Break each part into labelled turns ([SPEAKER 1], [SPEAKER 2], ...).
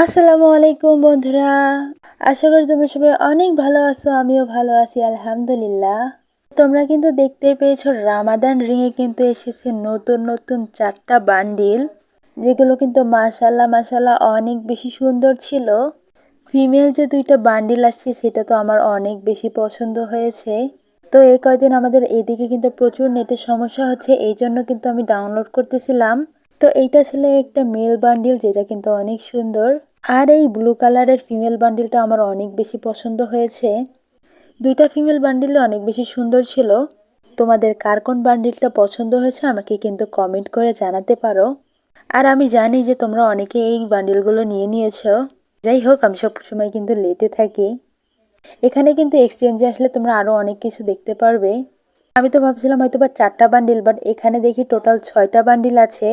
[SPEAKER 1] আসসালামু আলাইকুম বন্ধুরা। আশা করি তোমরা সবাই অনেক ভালো আছো, আমিও ভালো আছি আলহামদুলিল্লাহ। তোমরা কিন্তু দেখতেই পেয়েছো রামাদান রিংয়ে কিন্তু এসেছে নতুন নতুন 4টা বান্ডিল, যেগুলো কিন্তু মাশাল্লাহ মাশাল্লাহ অনেক বেশি সুন্দর ছিল। ফিমেল যে 2টা বান্ডিল আসছে সেটা তো আমার অনেক বেশি পছন্দ হয়েছে। তো এই কয়দিন আমাদের এদিকে কিন্তু প্রচুর নেটের সমস্যা হচ্ছে, এই জন্য কিন্তু আমি ডাউনলোড করতেছিলাম। তো এইটা ছিল একটা মেল বান্ডিল যেটা কিন্তু অনেক সুন্দর। আর এই ব্লু কালারের ফিমেল বান্ডিলটা আমার অনেক বেশি পছন্দ হয়েছে। 2টা ফিমেল বান্ডিলে অনেক বেশি সুন্দর ছিল। তোমাদের কার কোন বান্ডিলটা পছন্দ হয়েছে আমাকে কিন্তু কমেন্ট করে জানাতে পারো। আর আমি জানি যে তোমরা অনেকে এই বান্ডিলগুলো নিয়ে নিয়েছো। যাই হোক, আমি সবসময় কিন্তু লেতে থাকি। এখানে কিন্তু এক্সচেঞ্জে আসলে তোমরা আরো অনেক কিছু দেখতে পারবে। আমি তো ভাবছিলাম হয়তো বা 4টা বান্ডিল, বাট এখানে দেখি টোটাল 6টা বান্ডিল আছে।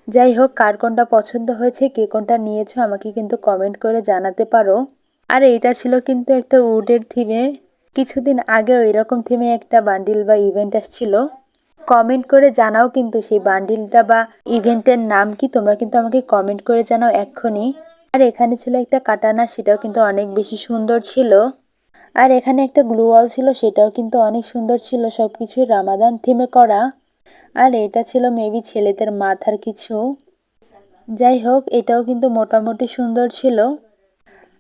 [SPEAKER 1] যাই হোক, কার কোনটা পছন্দ হয়েছে, কে কোনটা নিয়েছো আমাকে কিন্তু কমেন্ট করে জানাতে পারো। আর এইটা ছিল কিন্তু একটা উডের থিমে। কিছুদিন আগেও এরকম থিমে একটা বান্ডিল বা ইভেন্ট আসছিল। কমেন্ট করে জানাও কিন্তু সেই বান্ডিলটা বা ইভেন্টের নাম কি, তোমরা কিন্তু আমাকে কমেন্ট করে জানাও এক্ষুনি। আর এখানে ছিল একটা কাটানা, সেটাও কিন্তু অনেক বেশি সুন্দর ছিল। আর এখানে একটা গ্লু ওয়াল ছিল, সেটাও কিন্তু অনেক সুন্দর ছিল, সবকিছুই রামাদান থিমে করা। আর এটা ছিল মেবি ছেলেদের মাথার কিছু। যাই হোক, এটাও কিন্তু মোটামুটি সুন্দর ছিল।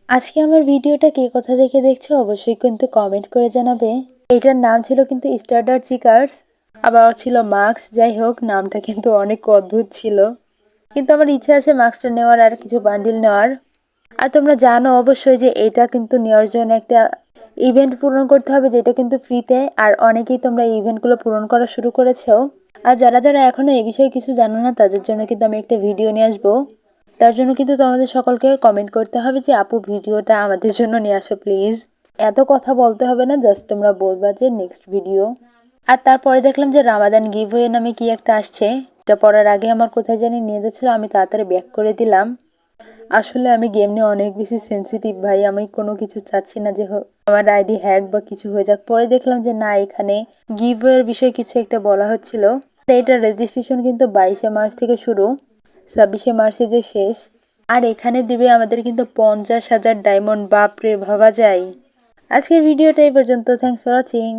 [SPEAKER 1] আজকে আমার ভিডিওটা কে কোথা থেকে দেখছো অবশ্যই কিন্তু কমেন্ট করে জানাবে। এটার নাম ছিল কিন্তু স্টার্টার চিকার্স, আবার ছিল মাস্ক। যাই হোক, নামটা কিন্তু অনেক অদ্ভুত ছিল, কিন্তু আমার ইচ্ছা আছে মাস্কটা নেওয়ার আর কিছু বান্ডিল নেওয়ার। আর তোমরা জানো অবশ্যই যে এটা কিন্তু নেওয়ার জন্য একটা ইভেন্ট পূরণ করতে হবে, যেটা কিন্তু ফ্রিতে। আর অনেকেই তোমরা এই ইভেন্টগুলো পূরণ করা শুরু করেছো। আর যারা যারা এখনো এই বিষয়ে কিছু জানো না, তাদের জন্য কিন্তু আমি একটা ভিডিও নিয়ে আসবো। তার জন্য কিন্তু তোমাদের সকলকে কমেন্ট করতে হবে যে আপু ভিডিওটা আমাদের জন্য নিয়ে আসো প্লিজ। এত কথা বলতে হবে না, জাস্ট তোমরা বলবা যে নেক্সট ভিডিও। আর তারপরে দেখলাম যে রামাদান গিভওয়ে নামে কি একটা আসছে। এটা পড়ার আগে আমার কোথায় জানি নিয়ে যাচ্ছিল, আমি তাড়াতাড়ি ব্যাক করে দিলাম। আসলে আমি গেম নিয়ে অনেক বেশি সেনসিটিভ ভাই, আমি কোনো কিছু চাচ্ছি না যে আমার আইডি হ্যাক বা কিছু হয়ে যাক। পরে দেখলাম যে না, এখানে গিভওয়ের বিষয়ে কিছু একটা বলা হচ্ছিল। এটার রেজিস্ট্রেশন কিন্তু 22শে মার্চ থেকে শুরু, 26শে মার্চে যে শেষ। আর এখানে দিবে আমাদের কিন্তু 50,000 ডায়মন্ড। বাপরে, ভাবা যায়। আজকের ভিডিওটা এই পর্যন্ত। Thanks for watching.